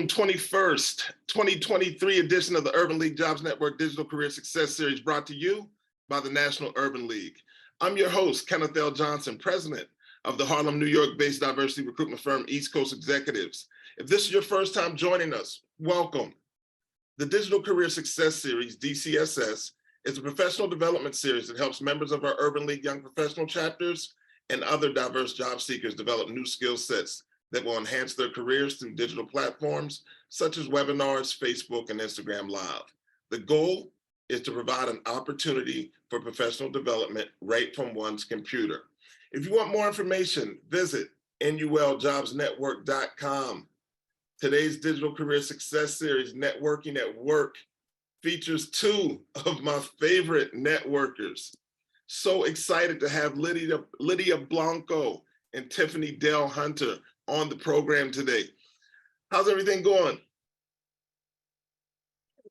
21st, 2023 edition of the Urban League Jobs Network Digital Career Success Series, brought to you by the National Urban League. I'm your host, Kenneth L. Johnson, president of the Harlem, New York-based diversity recruitment firm, East Coast Executives. If this is your first time joining us, welcome. The Digital Career Success Series, DCSS, is a professional development series that helps members of our Urban League Young Professional chapters and other diverse job seekers develop new skill sets that will enhance their careers through digital platforms such as webinars, Facebook, and Instagram Live. The goal is to provide an opportunity for professional development right from one's computer. If you want more information, visit nuljobsnetwork.com. Today's Digital Career Success Series, Networking at Work, features two of my favorite networkers. So excited to have Lydia Blanco and Tiffany Dell Hunter on the program today. How's everything going?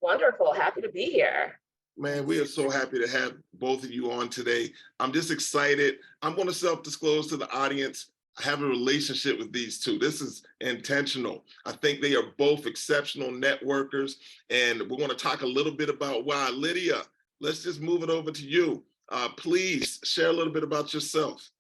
Wonderful, happy to be here. Man, we are so happy to have both of you on today. I'm just excited. I'm going to self-disclose to the audience. I have a relationship with these two. This is intentional. I think they are both exceptional networkers, and we're going to talk a little bit about why. Lydia, let's just move it over to you. Please share a little bit about yourself.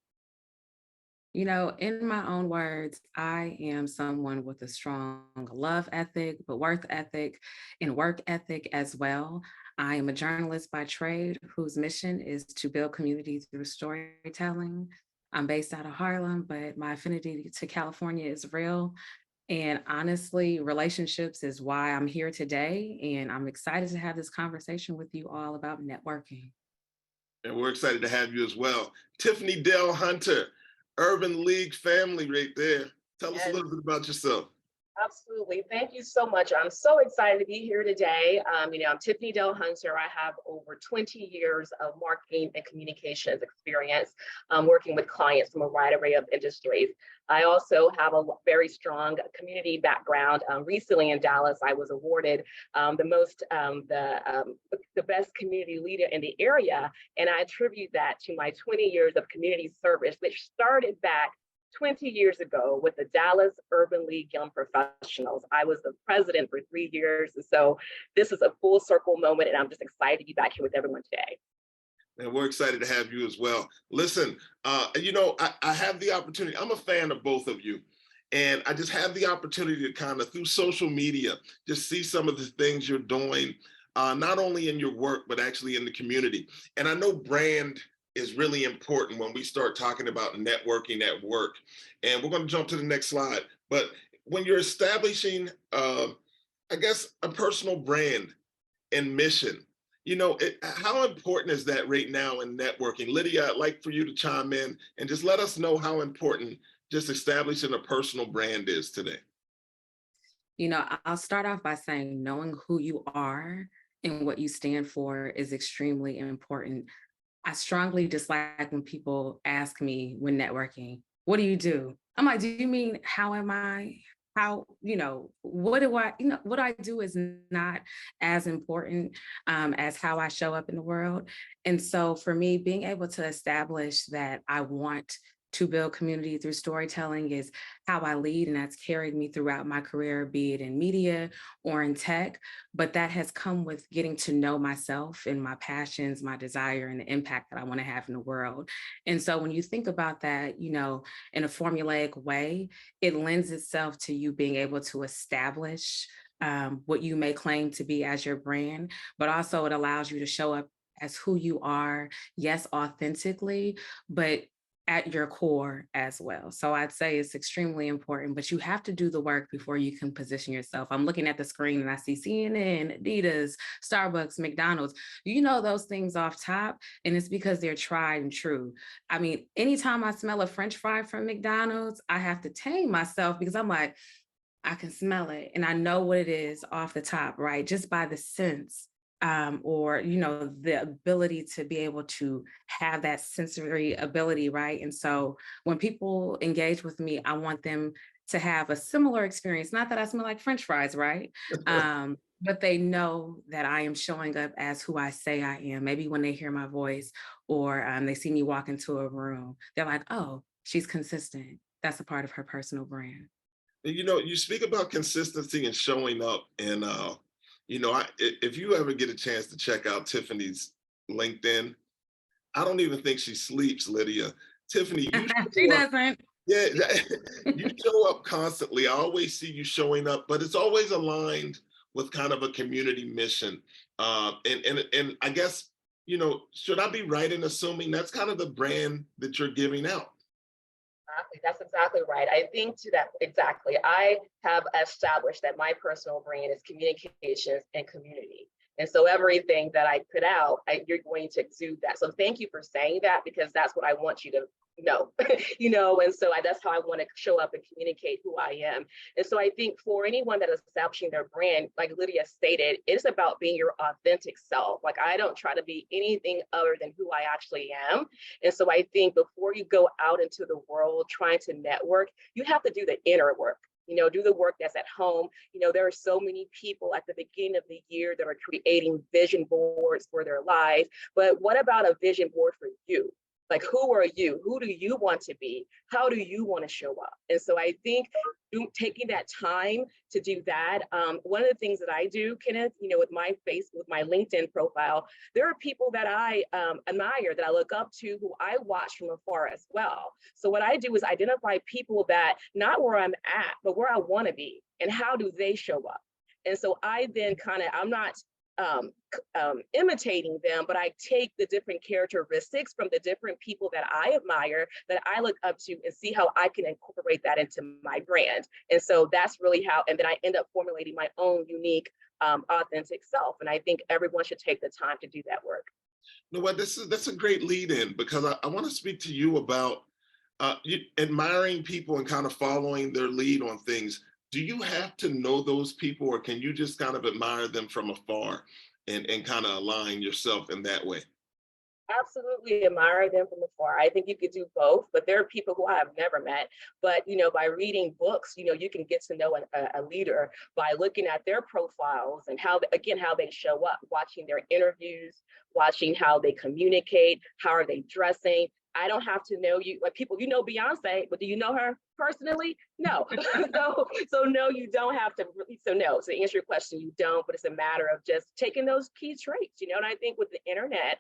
You know, in my own words, I am someone with a strong love ethic, but work ethic and work ethic as well. I am a journalist by trade whose mission is to build community through storytelling. I'm based out of Harlem, but my affinity to California is real. And honestly, relationships is why I'm here today. And I'm excited to have this conversation with you all about networking. And we're excited to have you as well. Tiffany Dell Hunter, Urban League family right there. Tell us a little bit about yourself. Absolutely. Thank you so much. I'm so excited to be here today. I'm Tiffany Dell Hunter. I have over 20 years of marketing and communications experience working with clients from a wide array of industries. I also have a very strong community background. Recently in Dallas, I was awarded the best community leader in the area. And I attribute that to my 20 years of community service, which started back 20 years ago with the Dallas Urban League Young Professionals. I was the president for 3 years. And so this is a full circle moment, and I'm just excited to be back here with everyone today. And we're excited to have you as well. Listen, I have the opportunity. I'm a fan of both of you. And I just have the opportunity to kind of, through social media, just see some of the things you're doing, not only in your work, but actually in the community. And I know brand is really important when we start talking about networking at work. And we're going to jump to the next slide. But when you're establishing, a personal brand and mission, how important is that right now in networking? Lydia, I'd like for you to chime in and just let us know how important just establishing a personal brand is today. You know, I'll start off by saying knowing who you are and what you stand for is extremely important. I strongly dislike when people ask me when networking, what do you do? I'm like, do you mean, how am I? What do I do is not as important as how I show up in the world. And so for me, being able to establish that I want to build community through storytelling is how I lead, and that's carried me throughout my career, be it in media or in tech. But that has come with getting to know myself and my passions, my desire, and the impact that I want to have in the world. And so when you think about that, in a formulaic way, it lends itself to you being able to establish what you may claim to be as your brand, but also it allows you to show up as who you are, yes, authentically, but at your core as well. So I'd say it's extremely important, but you have to do the work before you can position yourself. I'm looking at the screen and I see CNN, Adidas, Starbucks, McDonald's, those things off top, and it's because they're tried and true. I mean, anytime I smell a French fry from McDonald's, I have to tame myself because I'm like, I can smell it and I know what it is off the top, right? Just by the sense. Or the ability to be able to have that sensory ability, right? And so when people engage with me, I want them to have a similar experience. Not that I smell like French fries, right? But they know that I am showing up as who I say I am. Maybe when they hear my voice or they see me walk into a room, they're like, oh, she's consistent. That's a part of her personal brand. You know, you speak about consistency and showing up, and if you ever get a chance to check out Tiffany's LinkedIn, I don't even think she sleeps, Lydia. Tiffany, you She show up, doesn't. yeah, you show up constantly. I always see you showing up, but it's always aligned with kind of a community mission. And I guess, should I be right in assuming that's kind of the brand that you're giving out? Exactly. That's exactly right. I think to that exactly. I have established that my personal brand is communications and community. And so everything that I put out, you're going to exude that. So thank you for saying that because that's what I want you to know, and so that's how I want to show up and communicate who I am. And so I think for anyone that is establishing their brand, like Lydia stated, it's about being your authentic self. Like I don't try to be anything other than who I actually am. And so I think before you go out into the world trying to network, you have to do the inner work. Do the work that's at home. There are so many people at the beginning of the year that are creating vision boards for their lives. But what about a vision board for you? Like, who are you? Who do you want to be? How do you want to show up? And so I think taking that time to do that. One of the things that I do, Kenneth, with my LinkedIn profile, there are people that I admire, that I look up to, who I watch from afar as well. So what I do is identify people that not where I'm at, but where I want to be, and how do they show up? And so I then I'm not imitating them, but I take the different characteristics from the different people that I admire, that I look up to, and see how I can incorporate that into my brand. And so that's really how, and then I end up formulating my own unique, authentic self. And I think everyone should take the time to do that work. You know what? That's a great lead in because I want to speak to you about you admiring people and kind of following their lead on things. Do you have to know those people, or can you just kind of admire them from afar and kind of align yourself in that way? Absolutely admire them from afar. I think you could do both, but there are people who I have never met. But by reading books, you can get to know a leader by looking at their profiles and how they show up, watching their interviews, watching how they communicate, how are they dressing. I don't have to know you, like people, Beyonce, but do you know her personally? No. so no, you don't have to. So no, to answer your question, you don't, but it's a matter of just taking those key traits, and I think with the internet,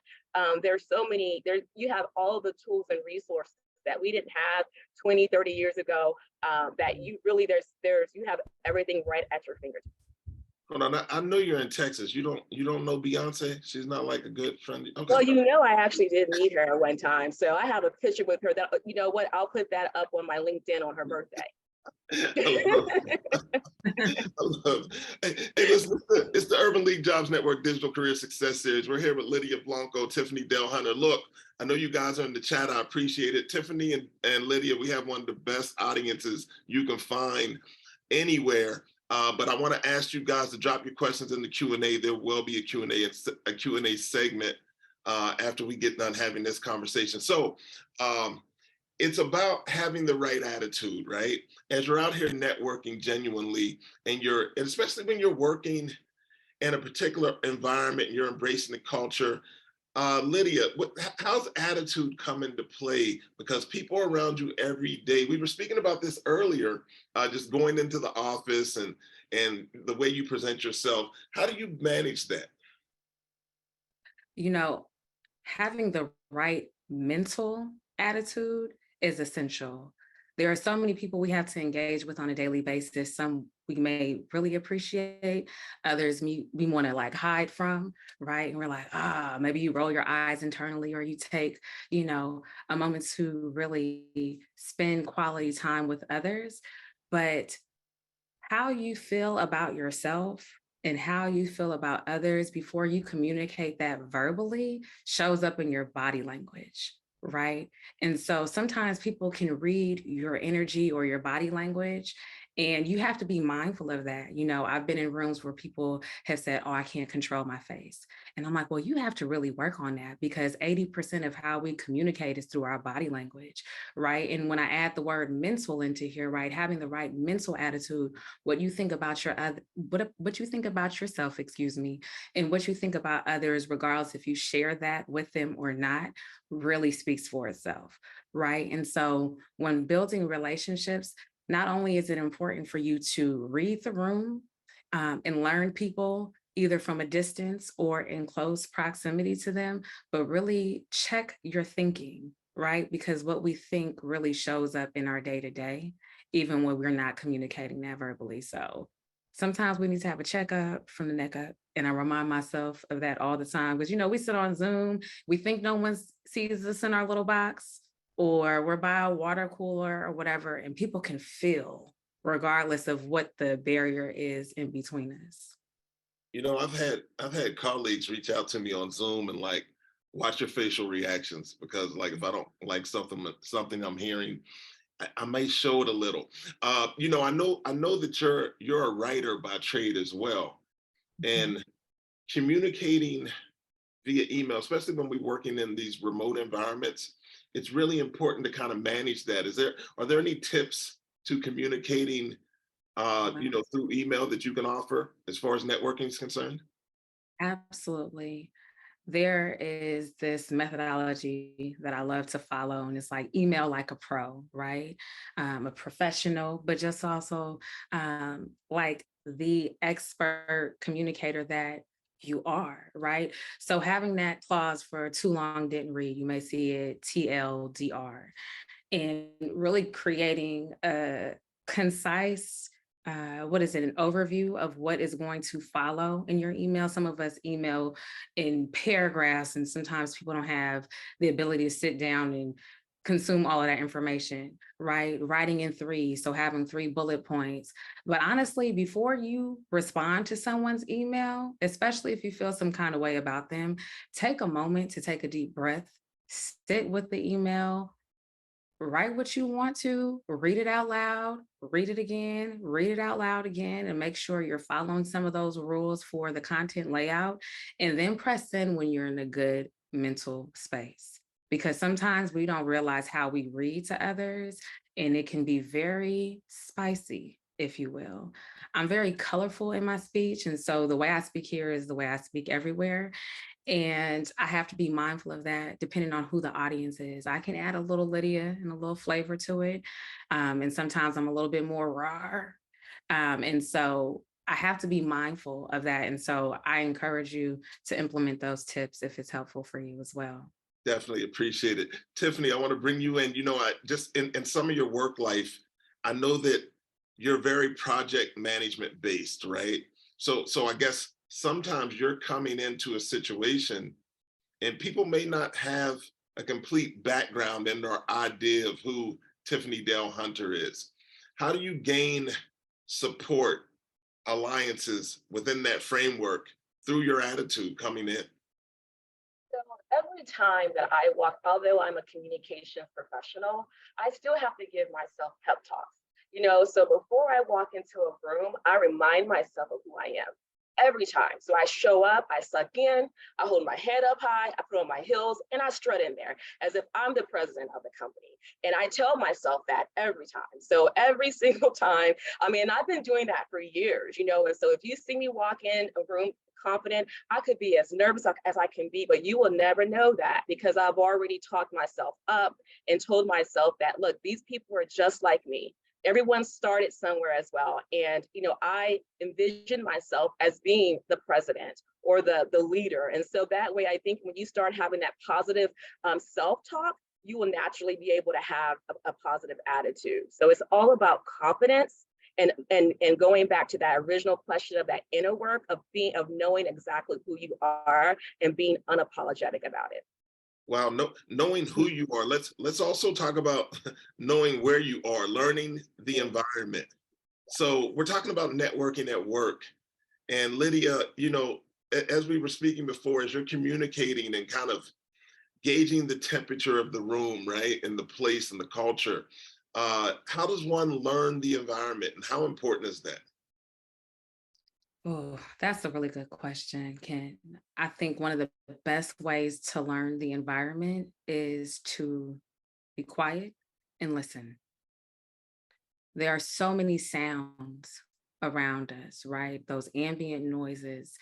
there's so many, you have all the tools and resources that we didn't have 20, 30 years ago, that you really, you have everything right at your fingertips. Hold on, I know you're in Texas. You don't know Beyonce? She's not like a good friend. Okay. Well, I actually did meet her at one time. So I have a picture with her that, I'll put that up on my LinkedIn on her birthday. I love it. Hey, listen, it's the Urban League Jobs Network Digital Career Success Series. We're here with Lydia Blanco, Tiffany Dale Hunter. Look, I know you guys are in the chat. I appreciate it. Tiffany and Lydia, we have one of the best audiences you can find anywhere. But I want to ask you guys to drop your questions in the Q&A. There will be a Q&A segment after we get done having this conversation. So it's about having the right attitude, right? As you're out here networking genuinely, and especially when you're working in a particular environment and you're embracing the culture. Lydia, how's attitude come into play? Because people are around you every day. We were speaking about this earlier, just going into the office and the way you present yourself. How do you manage that? Having the right mental attitude is essential. There are so many people we have to engage with on a daily basis. Some we may really appreciate, others we want to like hide from, right? And we're like, maybe you roll your eyes internally, or you take, a moment to really spend quality time with others. But how you feel about yourself and how you feel about others before you communicate that verbally shows up in your body language, right? And so sometimes people can read your energy or your body language, and you have to be mindful of that. I've been in rooms where people have said, I can't control my face. And I'm like, well, you have to really work on that, because 80% of how we communicate is through our body language, right? And when I add the word mental into here, right, having the right mental attitude, what you think about what you think about yourself, and what you think about others, regardless if you share that with them or not, really speaks for itself, right? And so when building relationships, not only is it important for you to read the room and learn people either from a distance or in close proximity to them, but really check your thinking, right? Because what we think really shows up in our day to day, even when we're not communicating that verbally. So sometimes we need to have a checkup from the neck up. And I remind myself of that all the time because, we sit on Zoom, we think no one sees us in our little box, or we're by a water cooler or whatever, and people can feel regardless of what the barrier is in between us. I've had colleagues reach out to me on Zoom and like watch your facial reactions because like if I don't like something I'm hearing, I may show it a little. I know that you're a writer by trade as well, Mhm. and communicating via email, especially when we're working in these remote environments, it's really important to kind of manage that. Are there any tips to communicating through email that you can offer as far as networking is concerned? Absolutely. There is this methodology that I love to follow, and it's like email like a pro, right? A professional, but just also like the expert communicator that you are, right? So having that clause for too long didn't read, you may see it TLDR, and really creating a concise what is it, an overview of what is going to follow in your email. Some of us email in paragraphs, and sometimes people don't have the ability to sit down and consume all of that information, right? Writing in three, so having 3 bullet points. But honestly, before you respond to someone's email, especially if you feel some kind of way about them, take a moment to take a deep breath, sit with the email, write what you want to, read it out loud, read it again, read it out loud again, and make sure you're following some of those rules for the content layout. And then press send when you're in a good mental space. Because sometimes we don't realize how we read to others, and it can be very spicy, if you will. I'm very colorful in my speech. And so the way I speak here is the way I speak everywhere. And I have to be mindful of that depending on who the audience is. I can add a little Lydia and a little flavor to it. And sometimes I'm a little bit more raw. And so I have to be mindful of that. And so I encourage you to implement those tips if it's helpful for you as well. Definitely appreciate it. Tiffany, I want to bring you in. I just in some of your work life, I know that you're very project management based, right? So I guess sometimes you're coming into a situation and people may not have a complete background and or idea of who Tiffany Dale Hunter is. How do you gain support alliances within that framework through your attitude coming in? So every time that I walk, although I'm a communications professional, I still have to give myself pep talks. So before I walk into a room, I remind myself of who I am every time. So I show up, I suck in, I hold my head up high, I put on my heels, and I strut in there as if I'm the president of the company. And I tell myself that every time. So every single time, I mean, I've been doing that for years, and so if you see me walk in a room confident, I could be as nervous as I can be, but you will never know that because I've already talked myself up and told myself that, look, these people are just like me. Everyone started somewhere as well. And, I envision myself as being the president or the leader. And so that way, I think when you start having that positive self-talk, you will naturally be able to have a positive attitude. So it's all about confidence and going back to that original question of that inner work of knowing exactly who you are and being unapologetic about it. Wow, knowing who you are. Let's also talk about knowing where you are, learning the environment. So we're talking about networking at work. And Lydia, as we were speaking before, as you're communicating and kind of gauging the temperature of the room, right, and the place and the culture, how does one learn the environment, and how important is that? Oh, that's a really good question, Ken. I think one of the best ways to learn the environment is to be quiet and listen. There are so many sounds around us, right? Those ambient noises.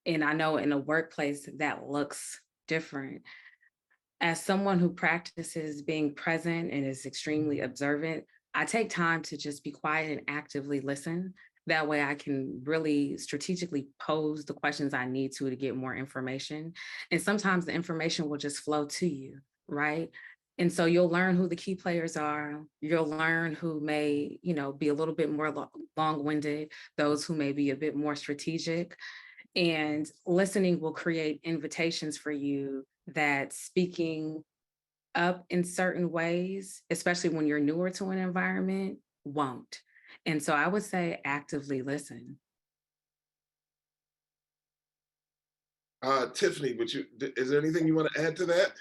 And I know in a workplace that looks different. As someone who practices being present and is extremely observant, I take time to just be quiet and actively listen. That way I can really strategically pose the questions I need to get more information. And sometimes the information will just flow to you, right? And so you'll learn who the key players are. You'll learn who may, be a little bit more long-winded, those who may be a bit more strategic. And listening will create invitations for you that speaking up in certain ways, especially when you're newer to an environment, won't. And so I would say actively listen. Tiffany, is there anything you want to add to that?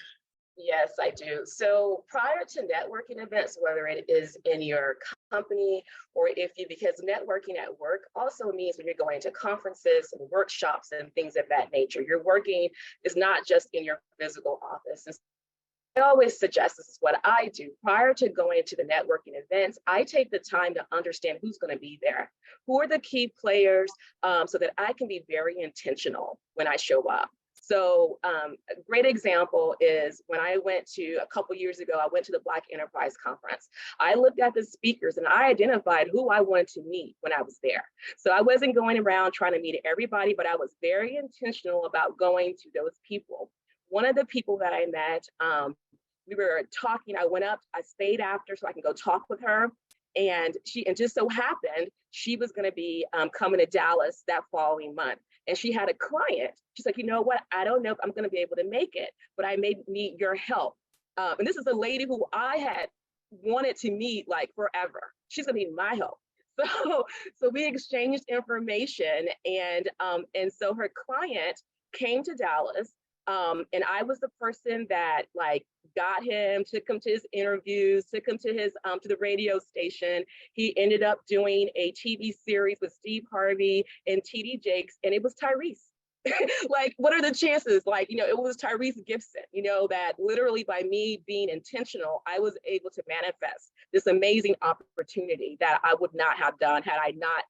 Yes, I do. So prior to networking events, whether it is in your company or because networking at work also means when you're going to conferences and workshops and things of that nature, your working is not just in your physical office. And I always suggest, this is what I do prior to going to the networking events. I take the time to understand who's going to be there, who are the key players, so that I can be very intentional when I show up. So a great example is when I went to, a couple years ago, I went to the Black Enterprise Conference. I looked at the speakers and I identified who I wanted to meet when I was there. So I wasn't going around trying to meet everybody, but I was very intentional about going to those people. One of the people that I met, we were talking, I went up, I stayed after so I can go talk with her. And just so happened, she was gonna be coming to Dallas that following month. And she had a client. She's like, you know what? I don't know if I'm gonna be able to make it, but I may need your help. And this is a lady who I had wanted to meet like forever. She's gonna need my help. So we exchanged information, and so her client came to Dallas. And I was the person that like got him, took him to his interviews, took him to his to the radio station. He ended up doing a TV series with Steve Harvey and TD Jakes, and it was Tyrese. Like, what are the chances? Like, it was Tyrese Gibson, that literally by me being intentional, I was able to manifest this amazing opportunity that I would not have done had I not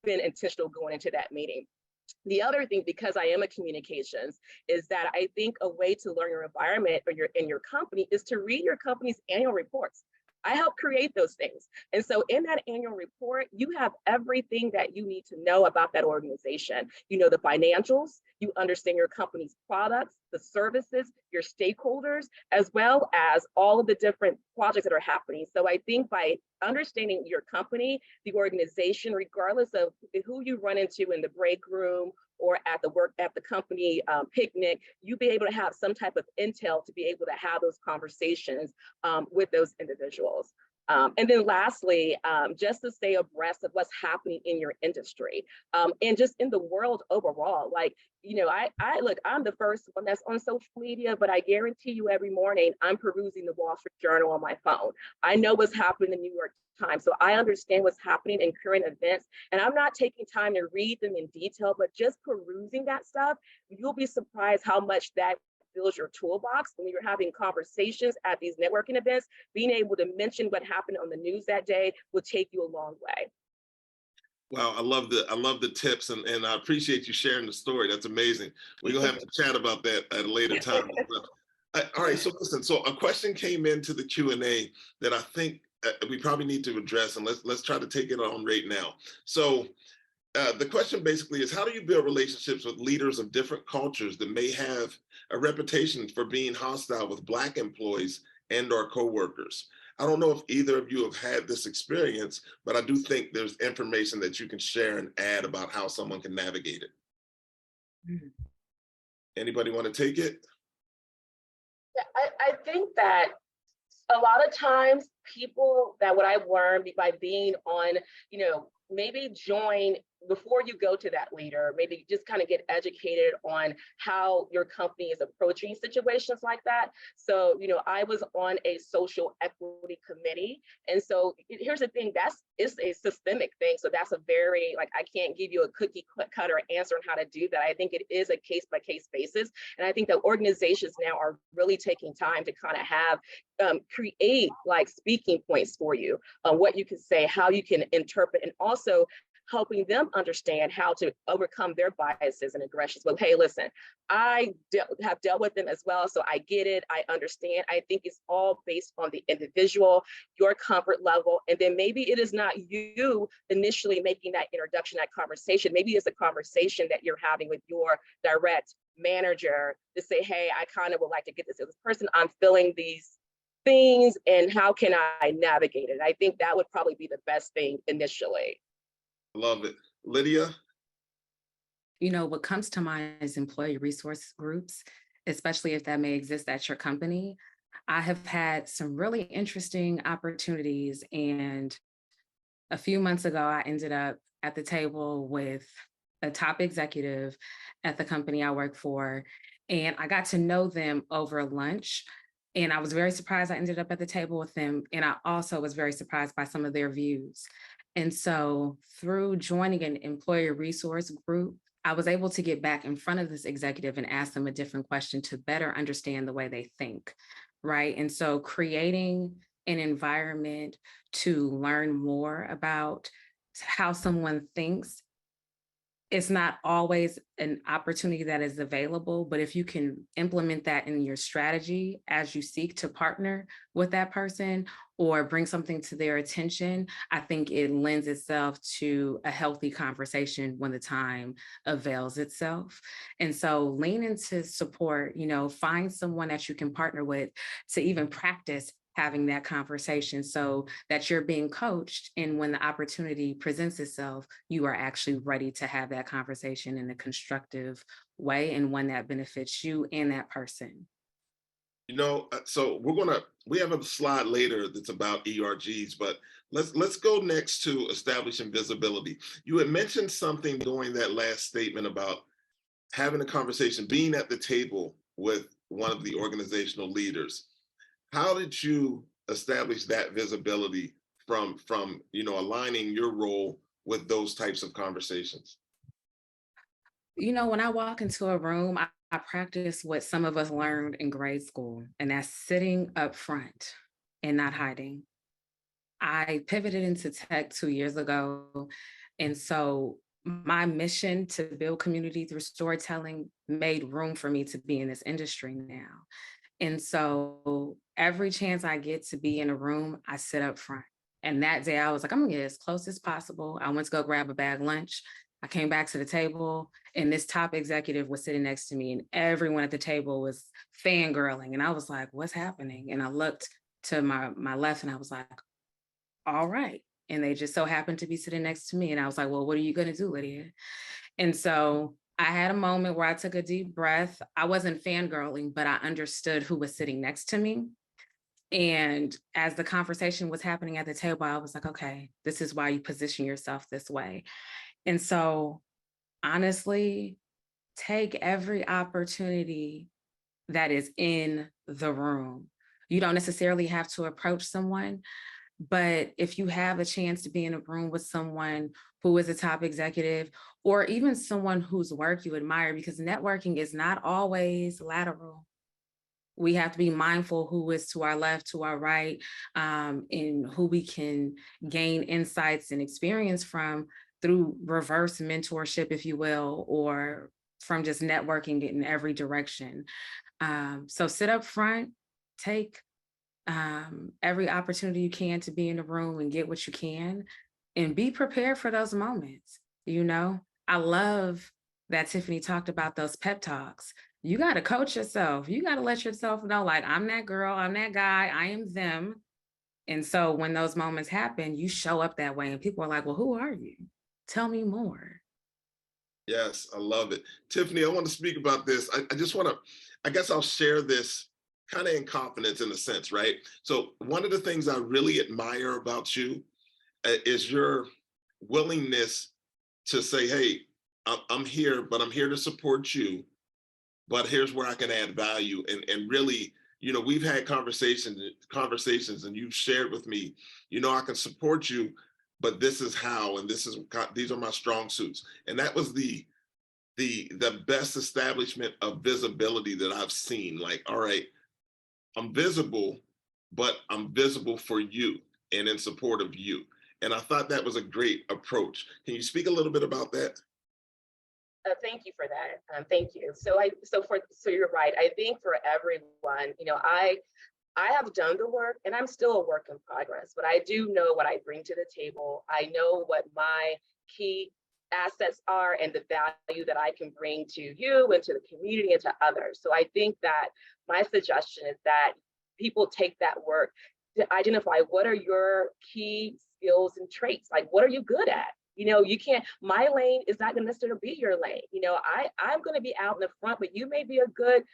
been intentional going into that meeting. The other thing, because I am a communications, is that I think a way to learn your environment or in your company is to read your company's annual reports. I help create those things. And so in that annual report, you have everything that you need to know about that organization. You know the financials, you understand your company's products, the services, your stakeholders, as well as all of the different projects that are happening. So I think by understanding your company, the organization, regardless of who you run into in the break room or at the company picnic, you be able to have some type of intel to be able to have those conversations with those individuals. And then lastly, just to stay abreast of what's happening in your industry and just in the world overall. Like, I'm the first one that's on social media, but I guarantee you every morning I'm perusing the Wall Street Journal on my phone. I know what's happening in the New York Times, so I understand what's happening in current events, and I'm not taking time to read them in detail, but just perusing that stuff, you'll be surprised how much that fills your toolbox when you're having conversations at these networking events. Being able to mention what happened on the news that day will take you a long way. Wow, I love the tips, and I appreciate you sharing the story. That's amazing. We're gonna have to chat about that at a later time. All right, so listen, so a question came into the Q&A that I think we probably need to address, and let's try to take it on right now. So the question basically is, how do you build relationships with leaders of different cultures that may have a reputation for being hostile with Black employees and or coworkers? I don't know if either of you have had this experience, but I do think there's information that you can share and add about how someone can navigate it. Mhm. Anybody want to take it? Yeah, I think that a lot of times people that what I've learned by being on, maybe join before you go to that leader, maybe just kind of get educated on how your company is approaching situations like that. So, I was on a social equity committee. And so here's the thing, it's a systemic thing. So that's a very, I can't give you a cookie cutter answer on how to do that. I think it is a case by case basis. And I think that organizations now are really taking time to kind of have, create speaking points for you, what you can say, how you can interpret, and also helping them understand how to overcome their biases and aggressions. But hey, listen, have dealt with them as well, so I get it, I understand. I think it's all based on the individual, your comfort level, and then maybe it is not you initially making that introduction, that conversation. Maybe it's a conversation that you're having with your direct manager to say, hey, I kind of would like to get this person, I'm feeling these things, and how can I navigate it? I think that would probably be the best thing initially. Love it. Lydia? You know, what comes to mind is employee resource groups, especially if that may exist at your company. I have had some really interesting opportunities, and a few months ago, I ended up at the table with a top executive at the company I work for, and I got to know them over lunch. And I was very surprised I ended up at the table with them. And I also was very surprised by some of their views. And so through joining an employee resource group, I was able to get back in front of this executive and ask them a different question to better understand the way they think, right? And so creating an environment to learn more about how someone thinks, it's not always an opportunity that is available, but if you can implement that in your strategy as you seek to partner with that person or bring something to their attention, I think it lends itself to a healthy conversation when the time avails itself. And so lean into support, you know, find someone that you can partner with to even practice having that conversation so that you're being coached. And when the opportunity presents itself, you are actually ready to have that conversation in a constructive way and one that benefits you and that person. You know, so we have a slide later that's about ERGs, but let's go next to establishing visibility. You had mentioned something during that last statement about having a conversation, being at the table with one of the organizational leaders. How did you establish that visibility from aligning your role with those types of conversations? You know, when I walk into a room, I practice what some of us learned in grade school, and that's sitting up front and not hiding. I pivoted into tech 2 years ago. And so my mission to build community through storytelling made room for me to be in this industry now. And so every chance I get to be in a room, I sit up front. And that day I was like, I'm gonna get as close as possible. I went to go grab a bag lunch. I came back to the table and this top executive was sitting next to me and everyone at the table was fangirling. And I was like, what's happening? And I looked to my left and I was like, all right. And they just so happened to be sitting next to me. And I was like, well, what are you gonna do, Lydia? And so I had a moment where I took a deep breath. I wasn't fangirling, but I understood who was sitting next to me. And as the conversation was happening at the table, I was like, okay, this is why you position yourself this way. And so honestly, take every opportunity that is in the room. You don't necessarily have to approach someone, but if you have a chance to be in a room with someone who is a top executive, or even someone whose work you admire, because networking is not always lateral. We have to be mindful who is to our left, to our right, and who we can gain insights and experience from through reverse mentorship, if you will, or from just networking in every direction. So sit up front, take every opportunity you can to be in the room and get what you can, and be prepared for those moments. You know, I love that Tiffany talked about those pep talks. You got to coach yourself. You got to let yourself know, like, I'm that girl, I'm that guy, I am them. And so when those moments happen, you show up that way, and people are like, well, who are you? Tell me more. Yes, I love it. Tiffany, I want to speak about this. I just want to, I guess I'll share this kind of in confidence in a sense, right? So one of the things I really admire about you is your willingness to say, hey, I'm here, but I'm here to support you. But here's where I can add value. And really, we've had conversations and you've shared with me, I can support you, but this is how, and these are my strong suits. And that was the best establishment of visibility that I've seen. Like, all right, I'm visible, but I'm visible for you and in support of you. And I thought that was a great approach. Can you speak a little bit about that? Thank you for that. Thank you. So you're right. I think for everyone, I have done the work and I'm still a work in progress, but I do know what I bring to the table. I know what my key assets are and the value that I can bring to you and to the community and to others. So I think that my suggestion is that people take that work to identify what are your key skills and traits, like what are you good at? You can't, my lane is not going to necessarily be your lane. I'm going to be out in the front, but you may be a good,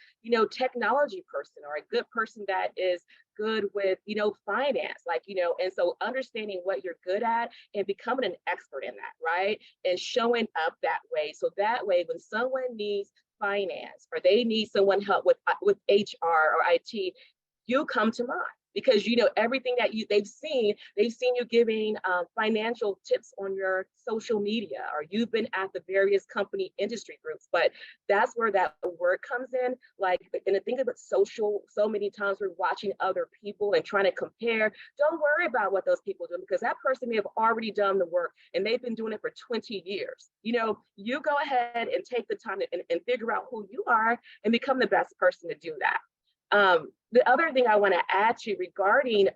technology person or a good person that is good with, finance, and so understanding what you're good at and becoming an expert in that, right? And showing up that way. So that way, when someone needs finance or they need someone help with HR or IT, you come to mind because everything that they've seen you giving financial tips on your social media, or you've been at the various company industry groups. But that's where that word comes in. Like, and the thing about social, so many times we're watching other people and trying to compare. Don't worry about what those people do, because that person may have already done the work and they've been doing it for 20 years. You go ahead and take the time and figure out who you are and become the best person to do that. The other thing I want to add to regarding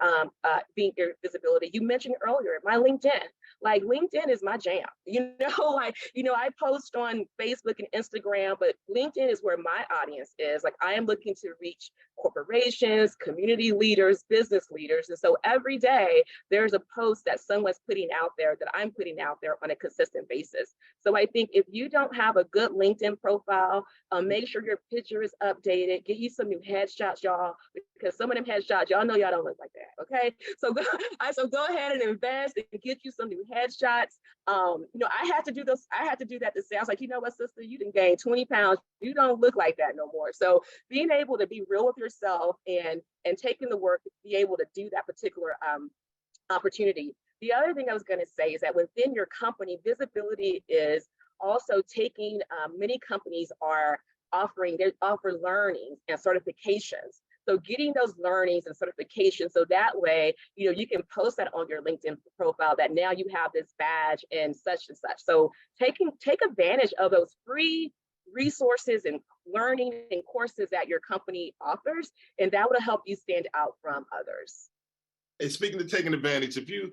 being visibility, you mentioned earlier, my LinkedIn. Like, LinkedIn is my jam. I post on Facebook and Instagram, but LinkedIn is where my audience is. Like, I am looking to reach corporations, community leaders, business leaders. And so every day there's a post that someone's putting out there that I'm putting out there on a consistent basis. So I think if you don't have a good LinkedIn profile, make sure your picture is updated, get you some new headshots, y'all, because some of them headshots, y'all know y'all don't look like that, okay? So go ahead and invest and get you some new headshots. I had to do this. I had to do that to say, I was like, you know what, sister, you done gained 20 pounds. You don't look like that no more. So being able to be real with yourself and taking the work to be able to do that particular opportunity. The other thing I was going to say is that within your company, visibility is also taking, many companies they offer learnings and certifications. So getting those learnings and certifications, so that way, you can post that on your LinkedIn profile that now you have this badge and such and such. So take advantage of those free resources and learning and courses that your company offers, and that will help you stand out from others. And speaking of taking advantage, if you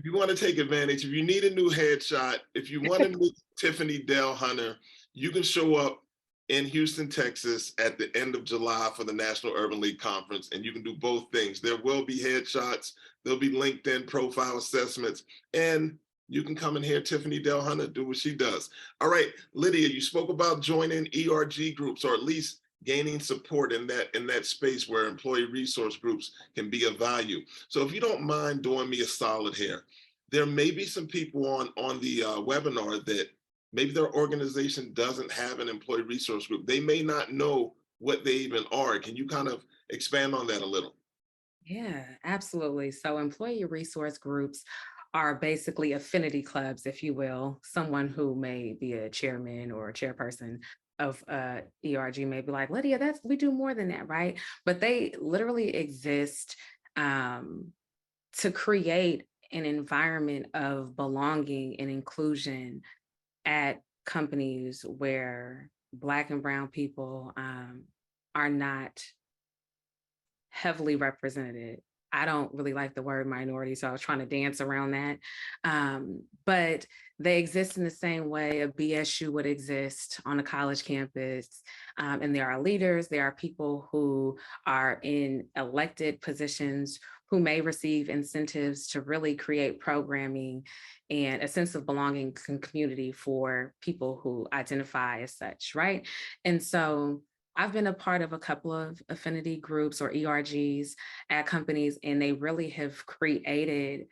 want to take advantage, if you need a new headshot, if you want to meet Tiffany Dell Hunter, you can show up in Houston, Texas at the end of July for the National Urban League Conference, and you can do both things. There will be headshots, there'll be LinkedIn profile assessments, and you can come and hear Tiffany Dell Hunter do what she does. All right, Lydia, you spoke about joining ERG groups, or at least gaining support in that space where employee resource groups can be of value. So if you don't mind doing me a solid here, there may be some people on the webinar that maybe their organization doesn't have an employee resource group. They may not know what they even are. Can you kind of expand on that a little? Yeah, absolutely. So employee resource groups are basically affinity clubs, if you will. Someone who may be a chairman or a chairperson of ERG may be like, Lydia, we do more than that, right? But they literally exist to create an environment of belonging and inclusion at companies where Black and Brown people are not heavily represented. I don't really like the word minority, so I was trying to dance around that. But they exist in the same way a BSU would exist on a college campus. And there are leaders, there are people who are in elected positions who may receive incentives to really create programming and a sense of belonging and community for people who identify as such, right? And so I've been a part of a couple of affinity groups or ERGs at companies, and they really have created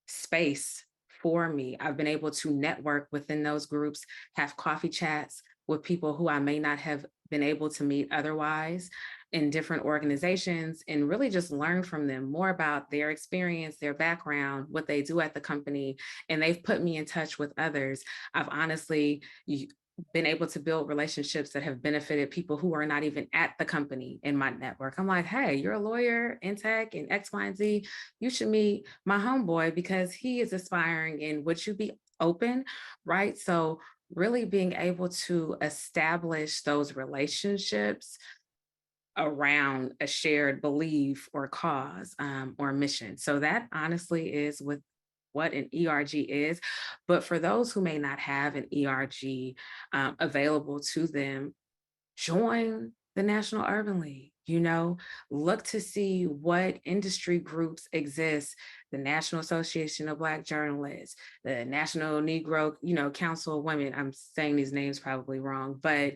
space for me. I've been able to network within those groups, have coffee chats with people who I may not have been able to meet otherwise in different organizations, and really just learn from them more about their experience, their background, what they do at the company. And they've put me in touch with others. I've honestly been able to build relationships that have benefited people who are not even at the company in my network. I'm like, hey, you're a lawyer in tech and X, Y, and Z. You should meet my homeboy because he is aspiring, and would you be open? Right. So really being able to establish those relationships around a shared belief or cause, or mission. So that honestly is with what an ERG is. But for those who may not have an ERG available to them, join the National Urban League. Look to see what industry groups exist: the National Association of Black Journalists, the National Negro, Council of Women. I'm saying these names probably wrong, but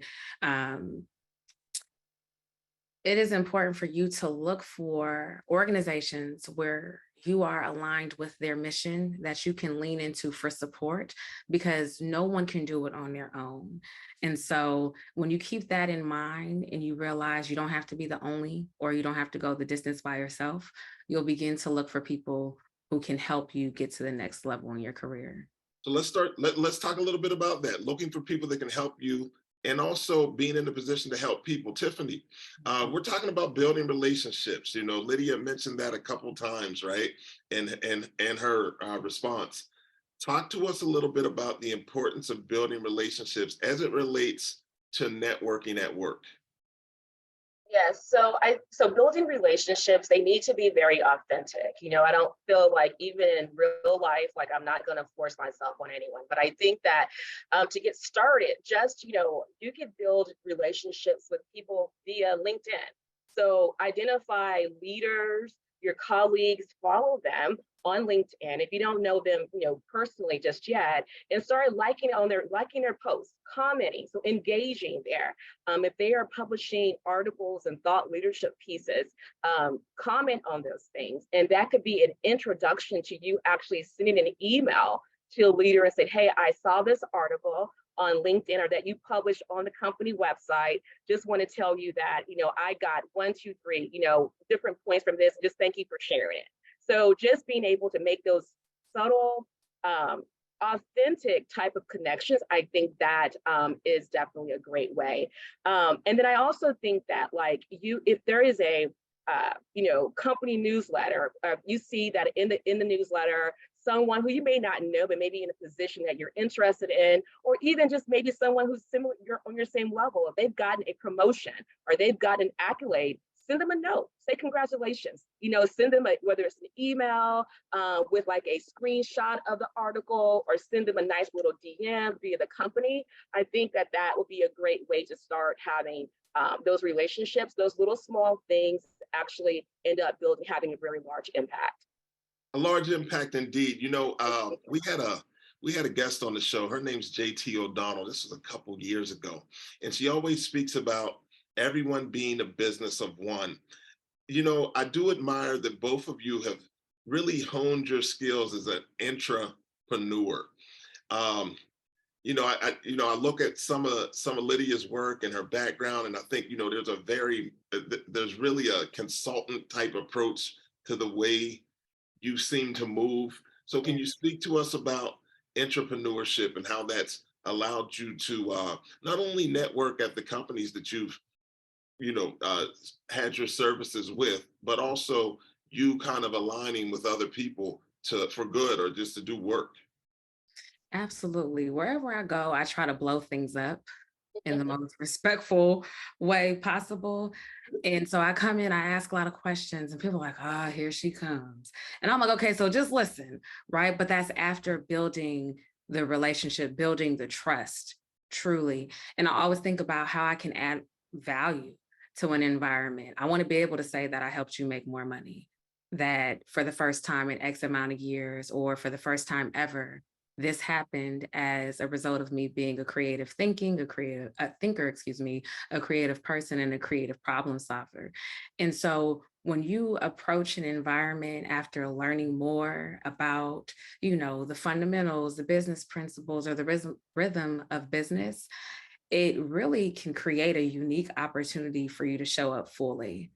it is important for you to look for organizations where you are aligned with their mission that you can lean into for support, because no one can do it on their own. And so when you keep that in mind and you realize you don't have to be the only, or you don't have to go the distance by yourself, you'll begin to look for people who can help you get to the next level in your career. So let's talk a little bit about that, looking for people that can help you and also being in the position to help people. Tiffany, we're talking about building relationships. Lydia mentioned that a couple times, right? And her response. Talk to us a little bit about the importance of building relationships as it relates to networking at work. Yes, so building relationships, they need to be very authentic. I don't feel like even in real life, like I'm not going to force myself on anyone. But I think that to get started, just you can build relationships with people via LinkedIn. So identify leaders, your colleagues, follow them on LinkedIn if you don't know them, personally just yet, and start liking their posts, commenting, so engaging there. If they are publishing articles and thought leadership pieces, comment on those things. And that could be an introduction to you actually sending an email to a leader and say, hey, I saw this article on LinkedIn or that you published on the company website. Just want to tell you that, I got 1, 2, 3, different points from this. Just thank you for sharing it. So just being able to make those subtle, authentic type of connections, I think that is definitely a great way. And then I also think that if there is a company newsletter, you see that in the newsletter, someone who you may not know, but maybe in a position that you're interested in, or even just maybe someone who's similar, you're on your same level, if they've gotten a promotion or they've got an accolade, send them a note, say congratulations, send them whether it's an email with like a screenshot of the article, or send them a nice little DM via the company. I think that would be a great way to start having those relationships. Those little small things actually end up having a very large impact. A large impact indeed. We had a guest on the show. Her name's JT O'Donnell. This was a couple years ago. And she always speaks about everyone being a business of one. I do admire that both of you have really honed your skills as an intrapreneur. I look at some of Lydia's work and her background, and I think, there's really a consultant type approach to the way you seem to move. So can you speak to us about entrepreneurship and how that's allowed you to not only network at the companies that you've, had your services with, but also you kind of aligning with other people for good or just to do work? Absolutely. Wherever I go, I try to blow things up in the most respectful way possible. And so I come in, I ask a lot of questions, and people are like, here she comes. And I'm like, okay, so just listen, right? But that's after building the relationship, building the trust, truly. And I always think about how I can add value to an environment. I want to be able to say that I helped you make more money, that for the first time in X amount of years, or for the first time ever, this happened as a result of me being a creative thinker, a creative person and a creative problem solver. And so when you approach an environment after learning more about, the fundamentals, the business principles, or the rhythm of business, it really can create a unique opportunity for you to show up fully.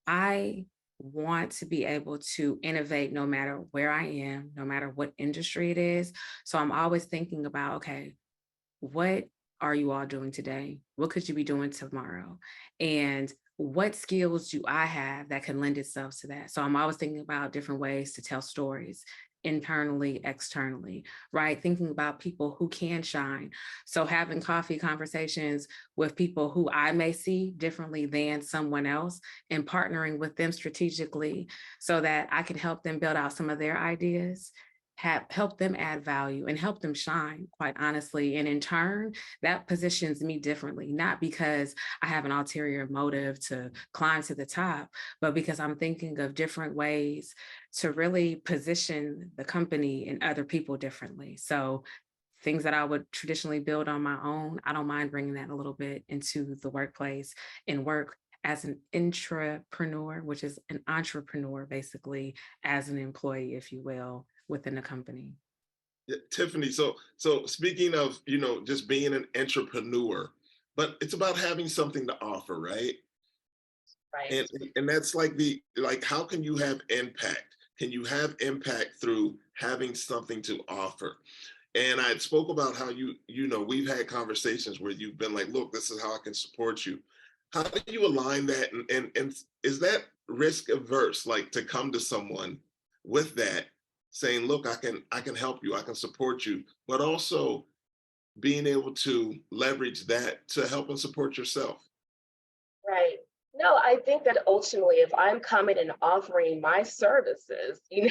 I want to be able to innovate no matter where I am, no matter what industry it is. So I'm always thinking about, okay, what are you all doing today? What could you be doing tomorrow? And what skills do I have that can lend itself to that? So I'm always thinking about different ways to tell stories internally, externally, right? Thinking about people who can shine. So having coffee conversations with people who I may see differently than someone else and partnering with them strategically so that I can help them build out some of their ideas, help them add value and help them shine, quite honestly. And in turn, that positions me differently, not because I have an ulterior motive to climb to the top, but because I'm thinking of different ways to really position the company and other people differently. So things that I would traditionally build on my own, I don't mind bringing that a little bit into the workplace and work as an intrapreneur, which is an entrepreneur, basically, as an employee, if you will, within the company. Yeah, Tiffany, so speaking of, just being an entrepreneur, but it's about having something to offer, right? Right. And that's like how can you have impact? Can you have impact through having something to offer? And I spoke about how we've had conversations where you've been like, look, this is how I can support you. How do you align that? And is that risk averse, like to come to someone with that, saying, look, I can help you, I can support you, but also being able to leverage that to help and support yourself? Right. No, I think that ultimately, if I'm coming and offering my services, and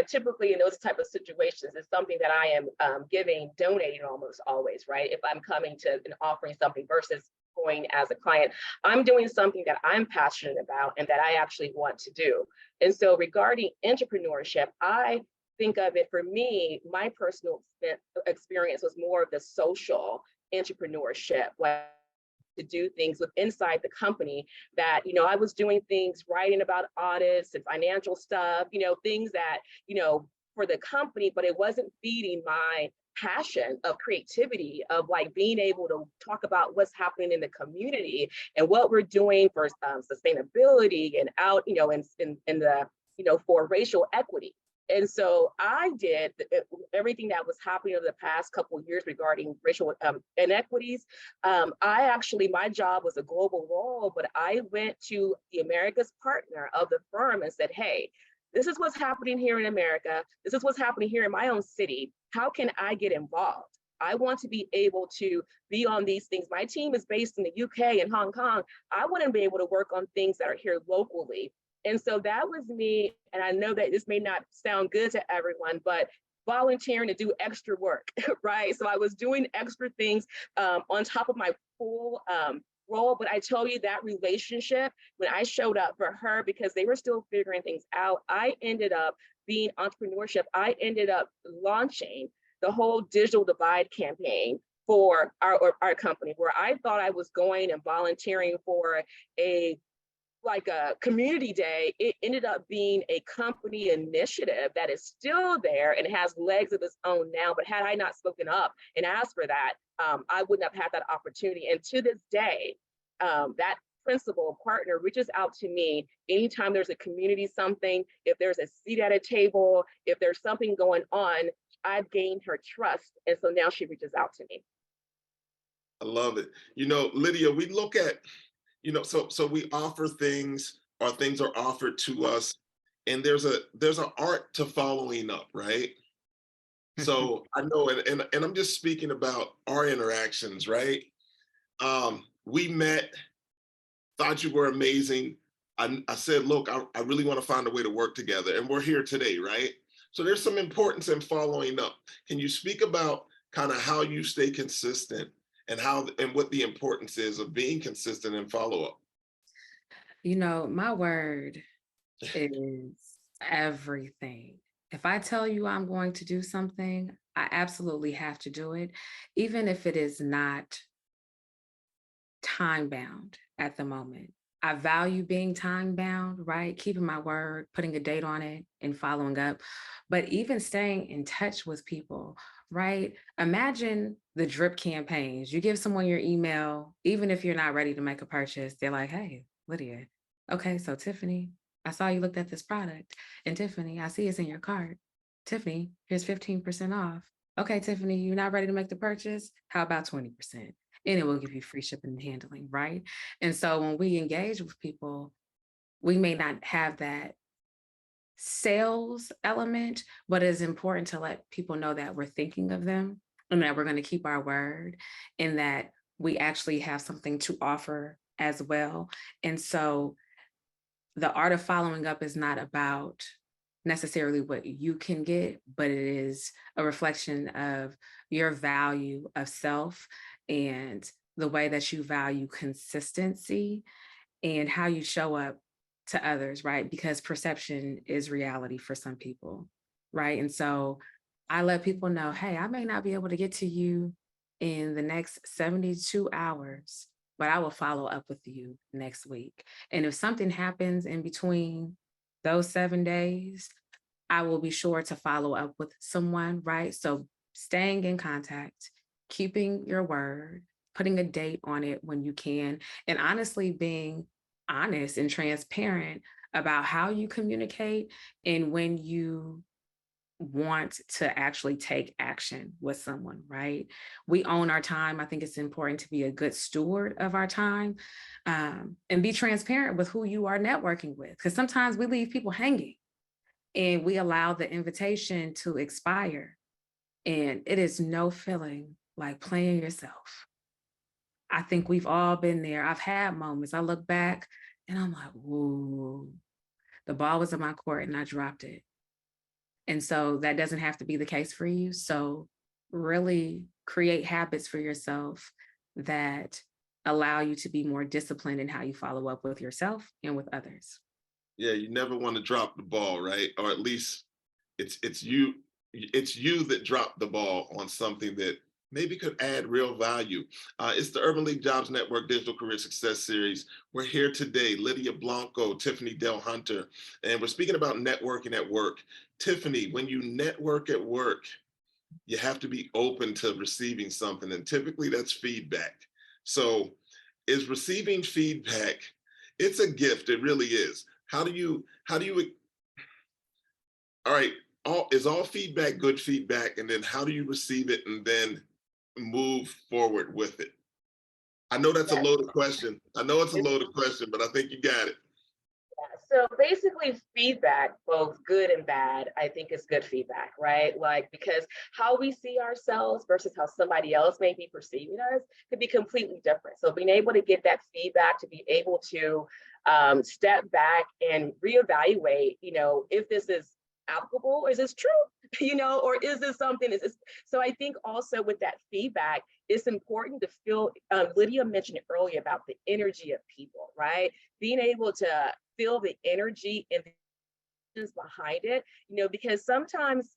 typically in those type of situations, it's something that I am giving, donating almost always, right? If I'm coming to and offering something versus going as a client, I'm doing something that I'm passionate about and that I actually want to do. And so, regarding entrepreneurship, I think of it for me, my personal experience was more of the social entrepreneurship, to do things with inside the company that I was doing things, writing about audits and financial stuff, things that for the company, but it wasn't feeding my passion of creativity, of like being able to talk about what's happening in the community and what we're doing for sustainability and out in the for racial equity. And so I did everything that was happening over the past couple of years regarding racial inequities. My job was a global role, but I went to the America's partner of the firm and said, hey, this is what's happening here in America. This is what's happening here in my own city. How can I get involved? I want to be able to be on these things. My team is based in the UK and Hong Kong. I want to be able to work on things that are here locally. And so that was me. And I know that this may not sound good to everyone, but volunteering to do extra work, right? So I was doing extra things on top of my full role. But I tell you that relationship, when I showed up for her, because they were still figuring things out, I ended up being entrepreneurship. I ended up launching the whole digital divide campaign for our company, where I thought I was going and volunteering for a community day. It ended up being a company initiative that is still there and has legs of its own now. But had I not spoken up and asked for that, I wouldn't have had that opportunity. And to this day, that principal partner reaches out to me anytime there's a community something, if there's a seat at a table, if there's something going on, I've gained her trust. And so now she reaches out to me. I love it. Lydia, we look at, so we offer things, or things are offered to us, and there's an art to following up, right? So I know, and I'm just speaking about our interactions, right? We met, thought you were amazing. I said, look, I really want to find a way to work together, and we're here today, right? So there's some importance in following up. Can you speak about kind of how you stay consistent and what the importance is of being consistent and follow up? My word is everything. If I tell you I'm going to do something, I absolutely have to do it, even if it is not time bound at the moment. I value being time bound, right? Keeping my word, putting a date on it, and following up. But even staying in touch with people, right? Imagine the drip campaigns. You give someone your email, even if you're not ready to make a purchase, they're like, hey, Lydia, okay, so Tiffany, I saw you looked at this product. And Tiffany, I see it's in your cart. Tiffany, here's 15% off. Okay, Tiffany, you're not ready to make the purchase? How about 20%? And it will give you free shipping and handling, right? And so when we engage with people, we may not have that sales element, but it's important to let people know that we're thinking of them and that we're going to keep our word and that we actually have something to offer as well. And so the art of following up is not about necessarily what you can get, but it is a reflection of your value of self and the way that you value consistency and how you show up to others, right? Because perception is reality for some people, right? And so I let people know, hey, I may not be able to get to you in the next 72 hours, but I will follow up with you next week. And if something happens in between those 7 days, I will be sure to follow up with someone, right? So staying in contact, keeping your word, putting a date on it when you can, and honestly being honest and transparent about how you communicate and when you want to actually take action with someone, right? We own our time. I think it's important to be a good steward of our time, and be transparent with who you are networking with. Because sometimes we leave people hanging and we allow the invitation to expire. And it is no feeling like playing yourself. I think we've all been there. I've had moments. I look back and I'm like, whoa, the ball was in my court and I dropped it. And so that doesn't have to be the case for you. So really create habits for yourself that allow you to be more disciplined in how you follow up with yourself and with others. Yeah, you never want to drop the ball, right? Or at least it's you that dropped the ball on something that maybe could add real value. It's the Urban League Jobs Network Digital Career Success Series. We're here today, Lydia Blanco, Tiffany Dell Hunter, and we're speaking about networking at work. Tiffany, when you network at work, you have to be open to receiving something, and typically that's feedback. So, is receiving feedback? It's a gift. It really is. How do you all right, is all feedback good feedback? And then how do you receive it and then move forward with it? I know that's a Yes. loaded question. I know it's a loaded question, but I think you got it. So basically, feedback, both good and bad, I think is good feedback, right? Like, because how we see ourselves versus how somebody else may be perceiving us could be completely different. So being able to get that feedback, to be able to step back and reevaluate, if this is applicable, is this true, or is this something? So I think also with that feedback, it's important to feel. Lydia mentioned earlier about the energy of people, right? Being able to feel the energy and the behind it, because sometimes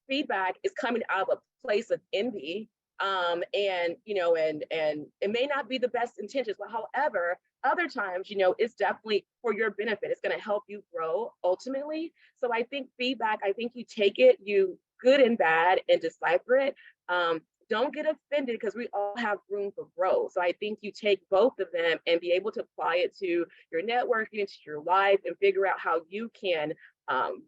feedback is coming out of a place of envy, and it may not be the best intentions, but however, other times, it's definitely for your benefit. It's going to help you grow ultimately. So I think feedback, I think you take it, you good and bad, and decipher it. Don't get offended because we all have room for growth. So I think you take both of them and be able to apply it to your networking, to your life, and figure out how you can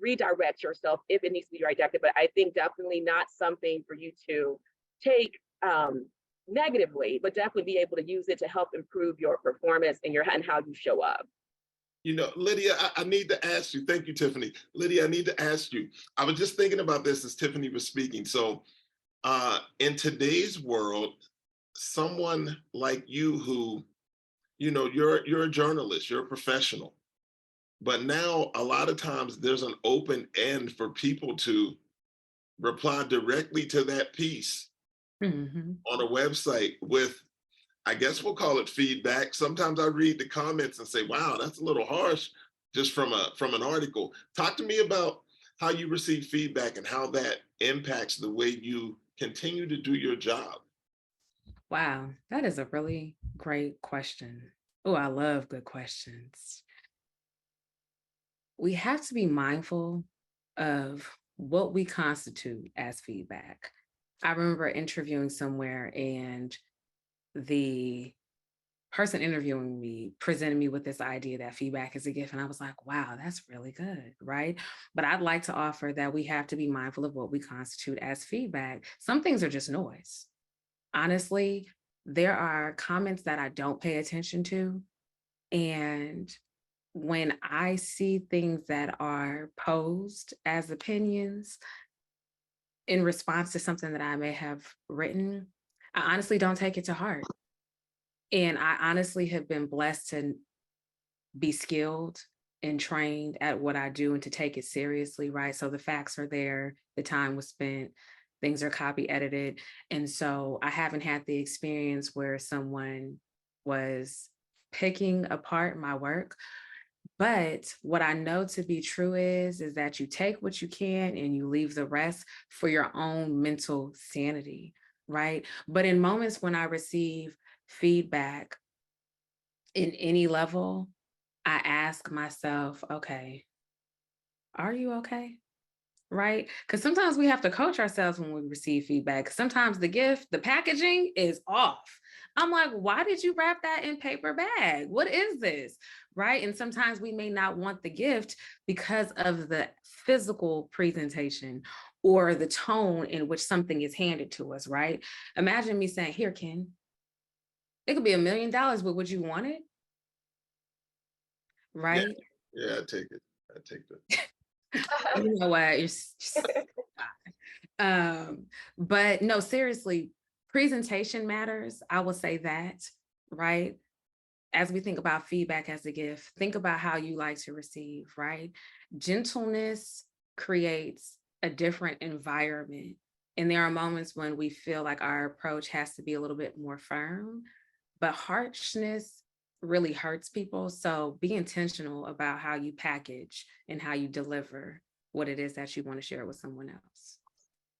redirect yourself if it needs to be redirected. But I think definitely not something for you to take negatively, but definitely be able to use it to help improve your performance and how you show up. Lydia, I need to ask you. Thank you, Tiffany. Lydia, I need to ask you. I was just thinking about this as Tiffany was speaking. So, in today's world, someone like you who, you're a journalist, you're a professional, but now a lot of times there's an open end for people to reply directly to that piece Mhm. on a website with, I guess we'll call it feedback. Sometimes I read the comments and say, wow, that's a little harsh just from an article. Talk to me about how you receive feedback and how that impacts the way you continue to do your job. Wow, that is a really great question. Oh, I love good questions. We have to be mindful of what we constitute as feedback. I remember interviewing somewhere and the person interviewing me presented me with this idea that feedback is a gift. And I was like, wow, that's really good, right? But I'd like to offer that we have to be mindful of what we constitute as feedback. Some things are just noise. Honestly, there are comments that I don't pay attention to. And when I see things that are posed as opinions in response to something that I may have written, I honestly don't take it to heart. And I honestly have been blessed to be skilled and trained at what I do and to take it seriously, right? So the facts are there, the time was spent, things are copy edited. And so I haven't had the experience where someone was picking apart my work. But what I know to be true is that you take what you can and you leave the rest for your own mental sanity, right? But in moments when I receive feedback in any level, I ask myself, okay, are you okay? Right? Because sometimes we have to coach ourselves when we receive feedback. Sometimes the gift, the packaging is off. I'm like, why did you wrap that in paper bag? What is this? Right? And sometimes we may not want the gift because of the physical presentation or the tone in which something is handed to us, right? Imagine me saying, here, Ken, it could be $1 million, but would you want it? Yeah, Right? yeah, I take it. I take that. You know what? But no, seriously, presentation matters. I will say that, right? As we think about feedback as a gift, think about how you like to receive, right? Gentleness creates a different environment. And there are moments when we feel like our approach has to be a little bit more firm, but harshness really hurts people. So be intentional about how you package and how you deliver what it is that you want to share with someone else.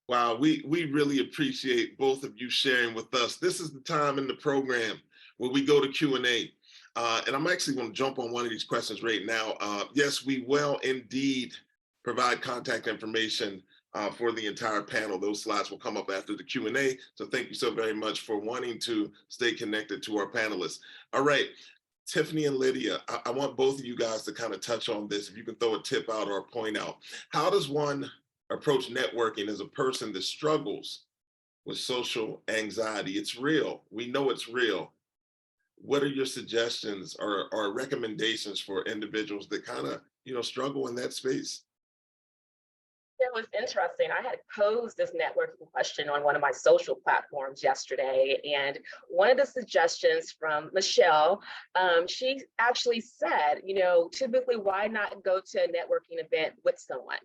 Wow, we really appreciate both of you sharing with us. This is the time in the program where we go to Q&A. And I'm actually going to jump on one of these questions right now. Yes, we will indeed provide contact information for the entire panel. Those slides will come up after the Q&A. So thank you so very much for wanting to stay connected to our panelists. All right, Tiffany and Lydia, I want both of you guys to kind of touch on this. If you can throw a tip out or a point out. How does one approach networking as a person that struggles with social anxiety? It's real. We know it's real. What are your suggestions or recommendations for individuals that kind of, struggle in that space? It was interesting. I had posed this networking question on one of my social platforms yesterday. And one of the suggestions from Michelle, she actually said, typically, why not go to a networking event with someone?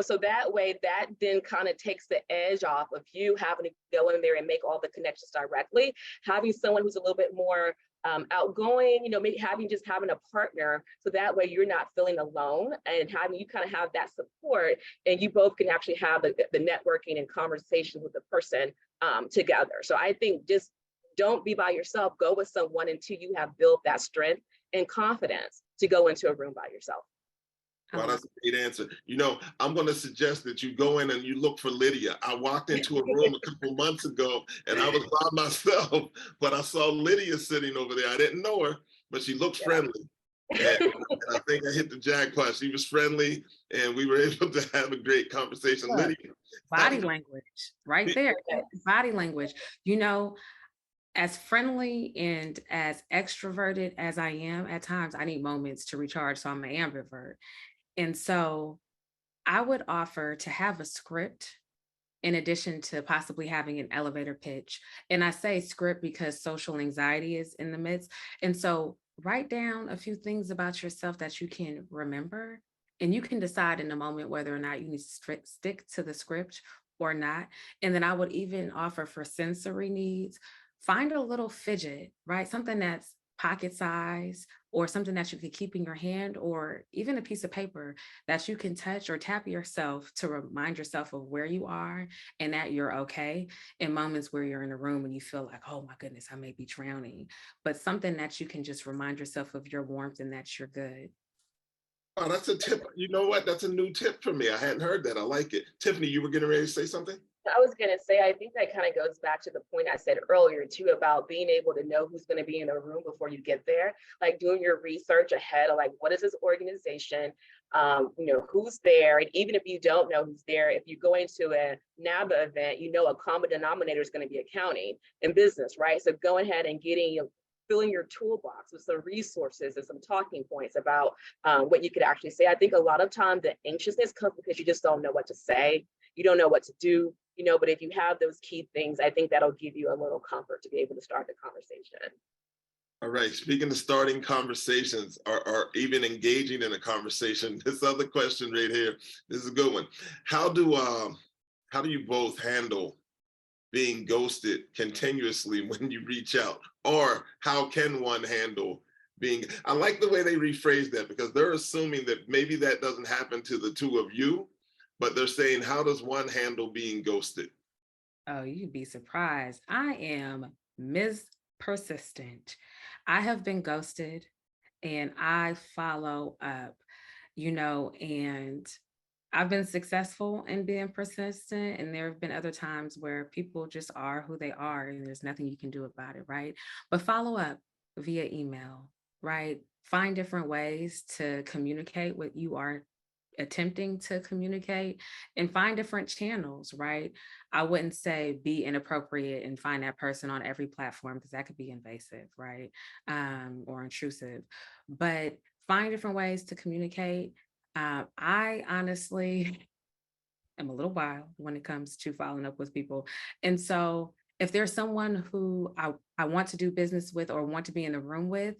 So that way, that then kind of takes the edge off of you having to go in there and make all the connections directly. Having someone who's a little bit more outgoing, maybe having a partner, so that way you're not feeling alone and having you kind of have that support, and you both can actually have the networking and conversation with the person together. So I think just don't be by yourself. Go with someone until you have built that strength and confidence to go into a room by yourself. Well, that's a great answer. I'm going to suggest that you go in and you look for Lydia. I walked into a room a couple months ago and I was by myself, but I saw Lydia sitting over there. I didn't know her, but she looked friendly. And I think I hit the jackpot. She was friendly and we were able to have a great conversation. Look, Lydia. body language, right there. Body language. As friendly and as extroverted as I am, at times I need moments to recharge. So I'm an ambivert. And so I would offer to have a script in addition to possibly having an elevator pitch. And I say script because social anxiety is in the midst. And so write down a few things about yourself that you can remember, and you can decide in the moment whether or not you need to stick to the script or not. And then I would even offer for sensory needs, find a little fidget, right? Something that's pocket size or something that you could keep in your hand, or even a piece of paper that you can touch or tap yourself to remind yourself of where you are and that you're okay in moments where you're in a room and you feel like, oh my goodness, I may be drowning, but something that you can just remind yourself of your warmth and that you're good. Oh, that's a tip. You know what? That's a new tip for me. I hadn't heard that. I like it. Tiffany, you were getting ready to say something? I was going to say, I think that kind of goes back to the point I said earlier too, about being able to know who's going to be in the room before you get there, like doing your research ahead of like, what is this organization? Who's there? And even if you don't know who's there, if you go into a NABA event, a common denominator is going to be accounting and business, right? So go ahead and filling your toolbox with some resources and some talking points about what you could actually say. I think a lot of times the anxiousness comes because you just don't know what to say. You don't know what to do, but if you have those key things, I think that'll give you a little comfort to be able to start the conversation. All right, speaking of starting conversations or even engaging in a conversation, this other question right here, this is a good one. How do you both handle being ghosted continuously when you reach out? Or how can one handle being, I like the way they rephrase that, because they're assuming that maybe that doesn't happen to the two of you, but they're saying, how does one handle being ghosted? Oh, you'd be surprised. I am Ms. Persistent. I have been ghosted and I follow up, and I've been successful in being persistent. And there have been other times where people just are who they are and there's nothing you can do about it, right? But follow up via email, right? Find different ways to communicate what you are attempting to communicate and find different channels, right? I wouldn't say be inappropriate and find that person on every platform because that could be invasive, right? Or intrusive, but find different ways to communicate. I honestly am a little wild when it comes to following up with people. And so if there's someone who I want to do business with or want to be in the room with,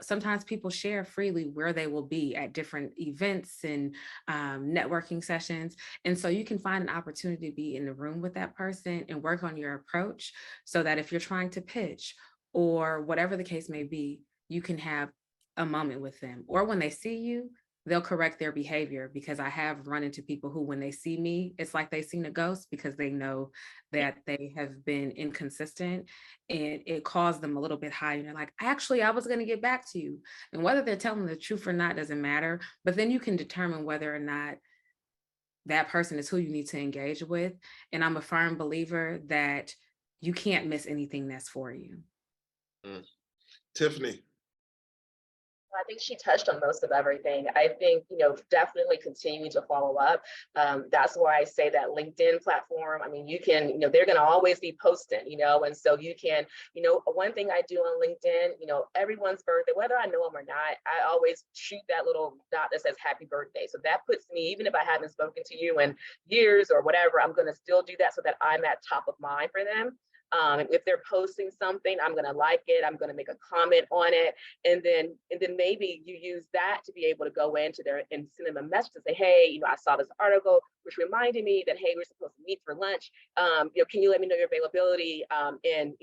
sometimes people share freely where they will be at different events and networking sessions. And so you can find an opportunity to be in the room with that person and work on your approach so that if you're trying to pitch or whatever the case may be, you can have a moment with them. Or when they see you, they'll correct their behavior, because I have run into people who, when they see me, it's like they've seen a ghost because they know that they have been inconsistent and it caused them a little bit higher. And they're like, actually, I was going to get back to you. And whether they're telling the truth or not doesn't matter, but then you can determine whether or not that person is who you need to engage with. And I'm a firm believer that you can't miss anything that's for you. Tiffany. I think she touched on most of everything. I think, definitely continuing to follow up. That's why I say that LinkedIn platform, I mean, you can, they're going to always be posting, and so you can, one thing I do on LinkedIn, everyone's birthday, whether I know them or not, I always shoot that little dot that says happy birthday. So that puts me, even if I haven't spoken to you in years or whatever, I'm going to still do that so that I'm at top of mind for them. If they're posting something, I'm going to like it. I'm going to make a comment on it. And then maybe you use that to be able to go into there and send them a message to say, hey, I saw this article, which reminded me that, hey, we're supposed to meet for lunch. Can you let me know your availability in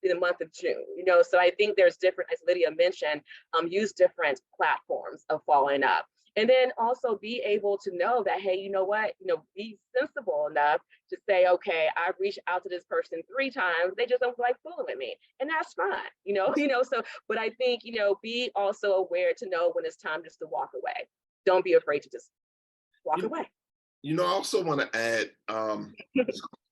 the month of June? So I think there's different, as Lydia mentioned, use different platforms of following up. And then also be able to know that, hey, you know what, be sensible enough to say, okay, I've reached out to this person 3 times. They just don't like fooling with me. And that's fine, so, but I think, be also aware to know when it's time just to walk away. Don't be afraid to just walk away. I also want to add,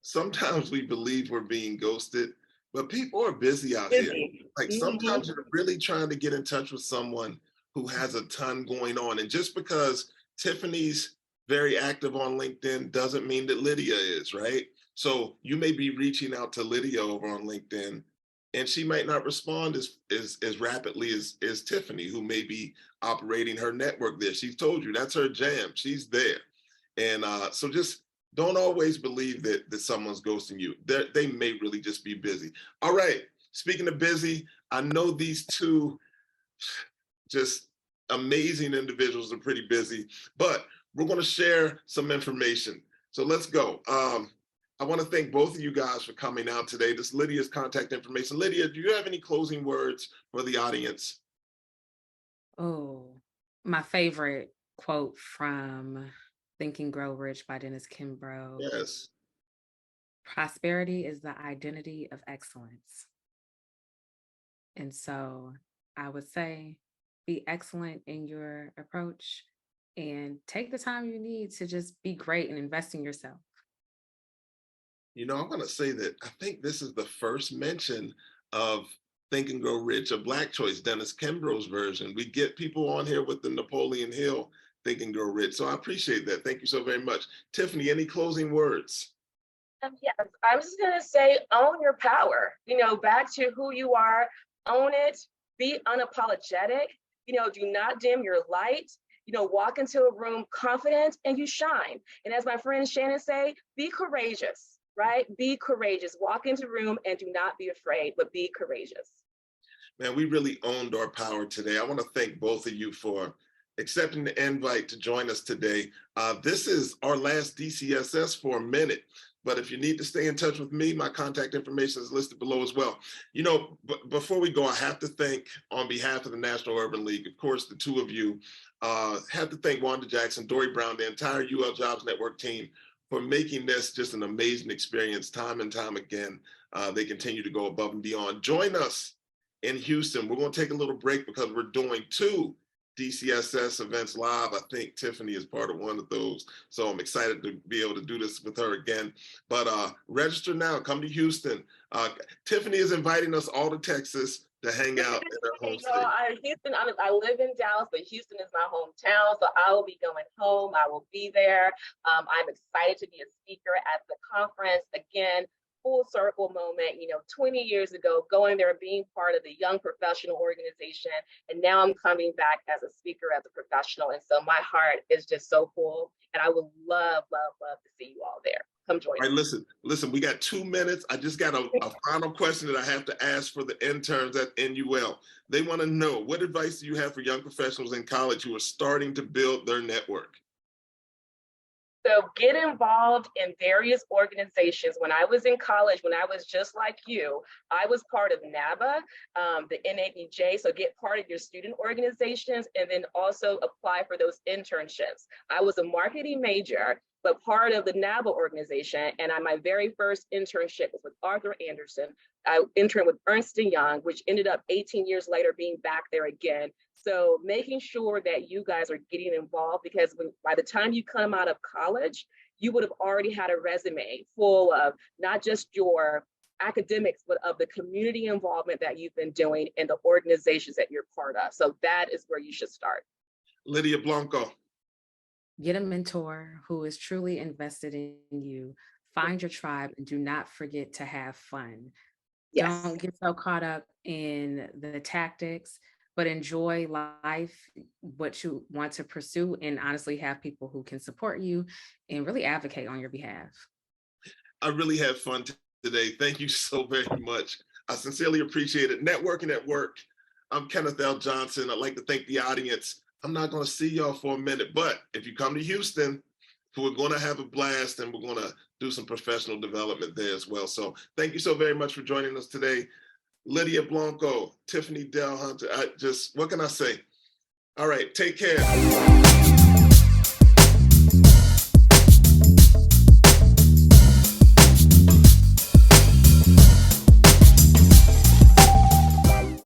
sometimes we believe we're being ghosted, but people are busy out here. Like sometimes you're really trying to get in touch with someone who has a ton going on. And just because Tiffany's very active on LinkedIn doesn't mean that Lydia is, right? So you may be reaching out to Lydia over on LinkedIn and she might not respond as rapidly as Tiffany, who may be operating her network there. She's told you that's her jam. She's there. And so just don't always believe that someone's ghosting you. They may really just be busy. All right, speaking of busy, I know these two just amazing individuals are pretty busy, but we're going to share some information. So let's go. I want to thank both of you guys for coming out today. This is Lydia's contact information. Lydia, do you have any closing words for the audience? Oh, my favorite quote from Think and Grow Rich by Dennis Kimbro. Yes. Prosperity is the identity of excellence. And so I would say be excellent in your approach and take the time you need to just be great and invest in yourself. You know, I'm going to say that I think this is the first mention of Think and Grow Rich, a Black choice, Dennis Kimbro's version. We get people on here with the Napoleon Hill Think and Grow Rich. So I appreciate that. Thank you so very much. Tiffany, any closing words? Yes, I was just gonna say, own your power. Back to who you are, own it, be unapologetic. Do not dim your light. Walk into a room confident and you shine. And as my friend Shannon say, be courageous, right? Be courageous. Walk into a room and do not be afraid, but be courageous. Man, we really owned our power today. I want to thank both of you for accepting the invite to join us today. This is our last DCSS for a minute, but if you need to stay in touch with me, my contact information is listed below as well. Before we go, I have to thank, on behalf of the National Urban League, of course, the two of you, have to thank Wanda Jackson, Dory Brown, the entire UL Jobs Network team for making this just an amazing experience time and time again. They continue to go above and beyond. Join us in Houston. We're going to take a little break because we're doing 2 DCSS events live. I think Tiffany is part of one of those. So I'm excited to be able to do this with her again. But register now, come to Houston. Tiffany is inviting us all to Texas to hang out in her home state. Houston, I live in Dallas, but Houston is my hometown. So I will be going home. I will be there. I'm excited to be a speaker at the conference. Again, full circle moment, 20 years ago, going there, being part of the Young Professional Organization. And now I'm coming back as a speaker, as a professional. And so my heart is just so full. And I would love, love, love to see you all there. Come join All right, us. listen, we got 2 minutes. I just got a final question that I have to ask for the interns at NUL. They want to know, what advice do you have for young professionals in college who are starting to build their network? So get involved in various organizations. When I was in college, when I was just like you, I was part of NABA, the NABJ. So get part of your student organizations and then also apply for those internships. I was a marketing major, but part of the NABA organization. And my very first internship was with Arthur Andersen. I interned with Ernst & Young, which ended up 18 years later being back there again. So making sure that you guys are getting involved, because by the time you come out of college, you would have already had a resume full of not just your academics, but of the community involvement that you've been doing in the organizations that you're part of. So that is where you should start. Lydia Blanco. Get a mentor who is truly invested in you. Find your tribe and do not forget to have fun. Yes. Don't get so caught up in the tactics, but enjoy life, what you want to pursue, and honestly have people who can support you and really advocate on your behalf. I really had fun today. Thank you so very much. I sincerely appreciate it. Networking at Work. I'm Kenneth L. Johnson. I'd like to thank the audience. I'm not going to see y'all for a minute, but if you come to Houston, we're going to have a blast and we're going to do some professional development there as well. So thank you so very much for joining us today. Lydia Blanco, Tiffany Dell Hunter. What can I say? All right, take care.